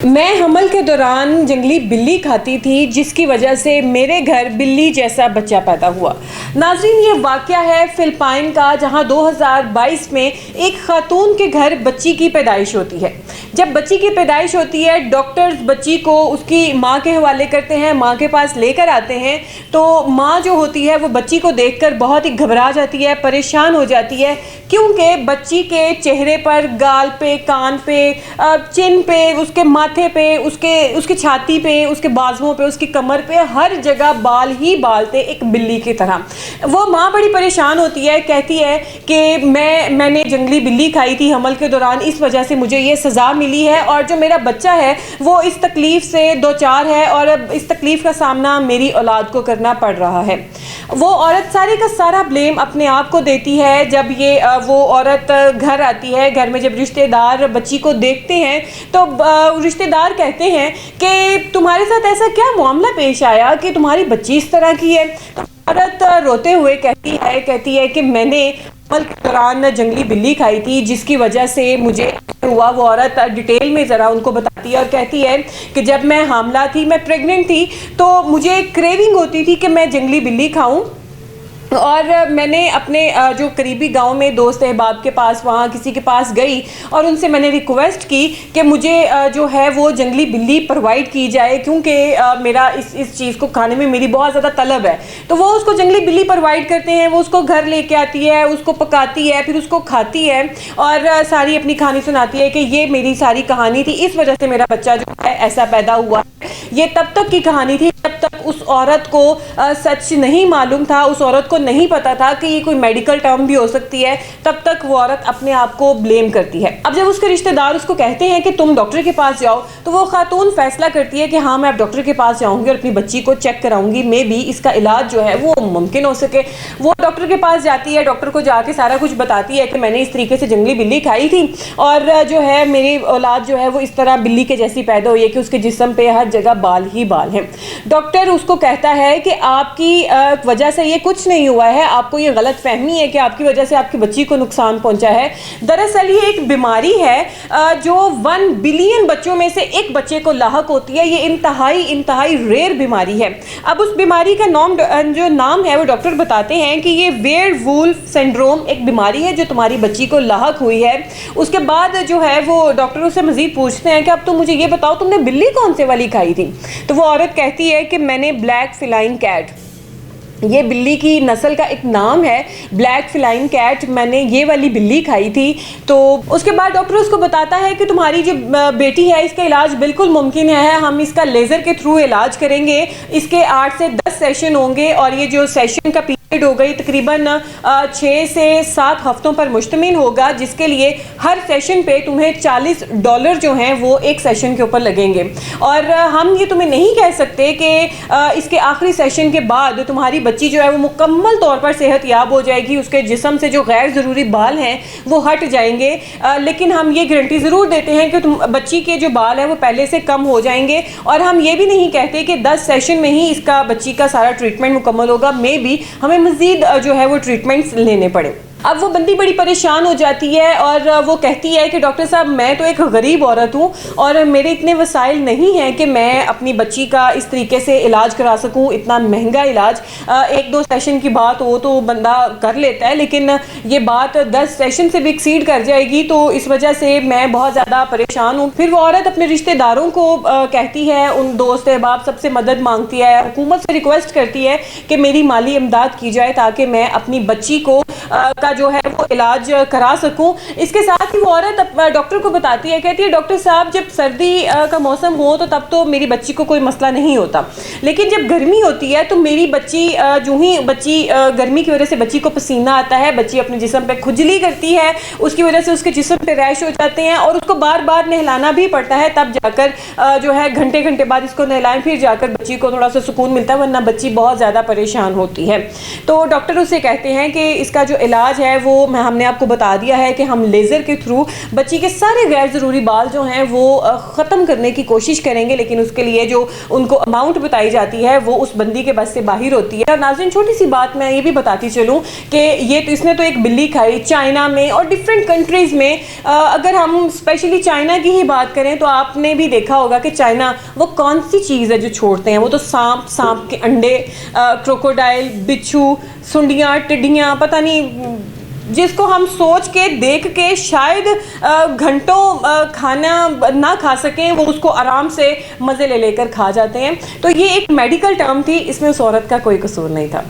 میں حمل کے دوران جنگلی بلی کھاتی تھی جس کی وجہ سے میرے گھر بلی جیسا بچہ پیدا ہوا۔ ناظرین، یہ واقعہ ہے فلپائن کا، جہاں 2022 میں ایک خاتون کے گھر بچی کی پیدائش ہوتی ہے۔ جب بچی کی پیدائش ہوتی ہے، ڈاکٹرز بچی کو اس کی ماں کے حوالے کرتے ہیں، ماں کے پاس لے کر آتے ہیں، تو ماں جو ہوتی ہے وہ بچی کو دیکھ کر بہت ہی گھبرا جاتی ہے، پریشان ہو جاتی ہے، کیونکہ بچی کے چہرے پر، گال پہ، کان پہ، چن پہ، اس کے ماتھے پہ، اس کے چھاتی پہ، اس کے بازوؤں پہ، اس کی کمر پہ، ہر جگہ بال ہی بال تھے، ایک بلی کی طرح۔ وہ ماں بڑی پریشان ہوتی ہے، کہتی ہے کہ میں نے جنگلی بلی کھائی تھی حمل کے دوران، اس وجہ سے مجھے یہ سزا ملی ہے، اور جو میرا بچہ ہے وہ اس تکلیف سے دوچار ہے، اور اب اس تکلیف کا سامنا میری اولاد کو کرنا پڑ رہا ہے۔ وہ عورت سارے کا سارا بلیم اپنے آپ کو دیتی ہے۔ جب وہ عورت گھر آتی ہے، گھر میں جب رشتہ دار بچی کو دیکھتے ہیں تو رشتہ دار کہتے ہیں کہ تمہارے ساتھ ایسا کیا معاملہ پیش آیا کہ تمہاری بچی اس طرح کی ہے؟ عورت روتے ہوئے کہتی ہے کہ میں نے حمل کے دوران جنگلی بلی کھائی تھی جس کی وجہ سے مجھے ہوا۔ وہ عورت ڈیٹیل میں ذرا ان کو بتاتی ہے اور کہتی ہے کہ جب میں حاملہ تھی، میں پریگننٹ تھی، تو مجھے کریونگ ہوتی تھی کہ میں جنگلی بلی کھاؤں، اور میں نے اپنے جو قریبی گاؤں میں دوست احباب کے پاس، وہاں کسی کے پاس گئی اور ان سے میں نے ریکویسٹ کی کہ مجھے جو ہے وہ جنگلی بلی پرووائڈ کی جائے، کیونکہ میرا اس چیز کو کھانے میں میری بہت زیادہ طلب ہے۔ تو وہ اس کو جنگلی بلی پرووائڈ کرتے ہیں، وہ اس کو گھر لے کے آتی ہے، اس کو پکاتی ہے، پھر اس کو کھاتی ہے، اور ساری اپنی کہانی سناتی ہے کہ یہ میری ساری کہانی تھی، اس وجہ سے میرا بچہ جو ہے ایسا پیدا ہوا۔ یہ تب تک کی کہانی تھی جب تک اس عورت کو سچ نہیں معلوم تھا، اس عورت کو نہیں پتا تھا کہ یہ کوئی میڈیکل ٹرم بھی ہو سکتی ہے، تب تک وہ عورت اپنے آپ کو بلیم کرتی ہے۔ اب جب اس کے رشتہ دار اس کو کہتے ہیں کہ تم ڈاکٹر کے پاس جاؤ، تو وہ خاتون فیصلہ کرتی ہے کہ ہاں، میں اب ڈاکٹر کے پاس جاؤں گی اور اپنی بچی کو چیک کراؤں گی، مے بی اس کا علاج جو ہے وہ ممکن ہو سکے۔ وہ ڈاکٹر کے پاس جاتی ہے، ڈاکٹر کو جا کے سارا کچھ بتاتی ہے کہ میں نے اس طریقے سے جنگلی بلی کھائی تھی، اور جو ہے میری اولاد جو ہے وہ اس طرح بلی کے جیسی پیدا ہوئی ہے کہ اس کے جسم پہ ہر جگہ بال ہی بال ہیں۔ ڈاکٹر اس کو کہتا ہے کہ آپ کی وجہ سے یہ کچھ نہیں ہوا ہے، آپ کو یہ غلط فہمی ہے کہ آپ کی وجہ سے آپ کی بچی کو نقصان پہنچا ہے۔ دراصل یہ ایک بیماری ہے جو 1 بلین بچوں میں سے ایک بچے کو لاحق ہوتی ہے۔ یہ انتہائی ریئر بیماری ہے۔ اب اس بیماری کا جو نام ہے وہ ڈاکٹر بتاتے ہیں کہ یہ ویئر وولف سنڈروم ایک بیماری ہے جو تمہاری بچی کو لاحق ہوئی ہے۔ اس کے بعد جو ہے وہ ڈاکٹروں سے مزید پوچھتے ہیں کہ اب تم مجھے یہ بتاؤ تم نے بلی کون سے والی کھائی تھی؟ تو وہ عورت کہتی ہے کہ میں نے بلیک فلائنگ کیٹ، یہ بلی کی نسل کا ایک نام ہے، بلیک فلائنگ کیٹ، میں نے یہ والی بلی کھائی تھی۔ تو اس کے بعد ڈاکٹر اس کو بتاتا ہے کہ تمہاری جو بیٹی ہے اس کا علاج بالکل ممکن ہے، ہم اس کا لیزر کے تھرو علاج کریں گے، اس کے 8 سے 10 سیشن ہوں گے، اور یہ جو سیشن کا پیریڈ ہو گئی تقریباً 6 سے 7 ہفتوں پر مشتمل ہوگا، جس کے لیے ہر سیشن پہ تمہیں $40 جو ہیں وہ ایک سیشن کے اوپر لگیں گے، اور ہم یہ تمہیں نہیں کہہ سکتے کہ اس کے آخری سیشن کے بعد تمہاری بچی جو ہے وہ مکمل طور پر صحت یاب ہو جائے گی، اس کے جسم سے جو غیر ضروری بال ہیں وہ ہٹ جائیں گے، لیکن ہم یہ گارنٹی ضرور دیتے ہیں کہ بچی کے جو بال ہیں وہ پہلے سے کم ہو جائیں گے، اور ہم یہ بھی نہیں کہتے کہ 10 سیشن میں ہی اس کا بچی کا سارا ٹریٹمنٹ مکمل ہوگا، مے بی ہمیں مزید جو ہے وہ ٹریٹمنٹس لینے پڑے۔ اب وہ بندی بڑی پریشان ہو جاتی ہے اور وہ کہتی ہے کہ ڈاکٹر صاحب، میں تو ایک غریب عورت ہوں اور میرے اتنے وسائل نہیں ہیں کہ میں اپنی بچی کا اس طریقے سے علاج کرا سکوں، اتنا مہنگا علاج۔ 1-2 سیشن کی بات ہو تو بندہ کر لیتا ہے، لیکن یہ بات 10 سیشن سے بھی ایکسیڈ کر جائے گی، تو اس وجہ سے میں بہت زیادہ پریشان ہوں۔ پھر وہ عورت اپنے رشتہ داروں کو کہتی ہے، ان دوست احباب سب سے مدد مانگتی ہے، حکومت سے ریکویسٹ کرتی ہے کہ میری مالی امداد کی جائے تاکہ میں اپنی بچی کو کا جو ہے وہ علاج کرا سکوں۔ اس کے ساتھ ہی وہ عورت ڈاکٹر کو بتاتی ہے، کہتی ہے ڈاکٹر صاحب، جب سردی کا موسم ہو تو تب تو میری بچی کو کوئی مسئلہ نہیں ہوتا، لیکن جب گرمی ہوتی ہے تو میری بچی گرمی کی وجہ سے بچی کو پسینہ آتا ہے، بچی اپنے جسم پہ کھجلی کرتی ہے، اس کی وجہ سے اس کے جسم پہ ریش ہو جاتے ہیں، اور اس کو بار بار نہلانا بھی پڑتا ہے، تب جا کر جو ہے گھنٹے بعد اس کو نہلائیں، پھر جا کر بچی کو تھوڑا سا سکون ملتا ہے، ورنہ بچی بہت زیادہ پریشان ہوتی ہے۔ تو ڈاکٹر اسے کہتے ہیں کہ اس کا جو علاج علاج ہے وہ ہم نے آپ کو بتا دیا ہے کہ ہم لیزر کے تھرو بچی کے سارے غیر ضروری بال جو ہیں وہ ختم کرنے کی کوشش کریں گے، لیکن اس کے لیے جو ان کو اماؤنٹ بتائی جاتی ہے وہ اس بندی کے بس سے باہر ہوتی ہے۔ ناظرین چھوٹی سی بات میں یہ بھی بتاتی چلوں کہ اس نے تو ایک بلی کھائی چائنا میں اور ڈیفرنٹ کنٹریز میں۔ اگر ہم اسپیشلی چائنا کی ہی بات کریں تو آپ نے بھی دیکھا ہوگا کہ چائنا وہ کون سی چیز ہے جو چھوڑتے ہیں، وہ تو سانپ کے انڈے، کروکوڈائل، بچھو، سنڈیاں، ٹڈیاں، پتہ نہیں جس کو ہم سوچ کے دیکھ کے شاید گھنٹوں کھانا نہ کھا سکیں، وہ اس کو آرام سے مزے لے کر کھا جاتے ہیں۔ تو یہ ایک میڈیکل ٹرم تھی، اس میں اس عورت کا کوئی قصور نہیں تھا۔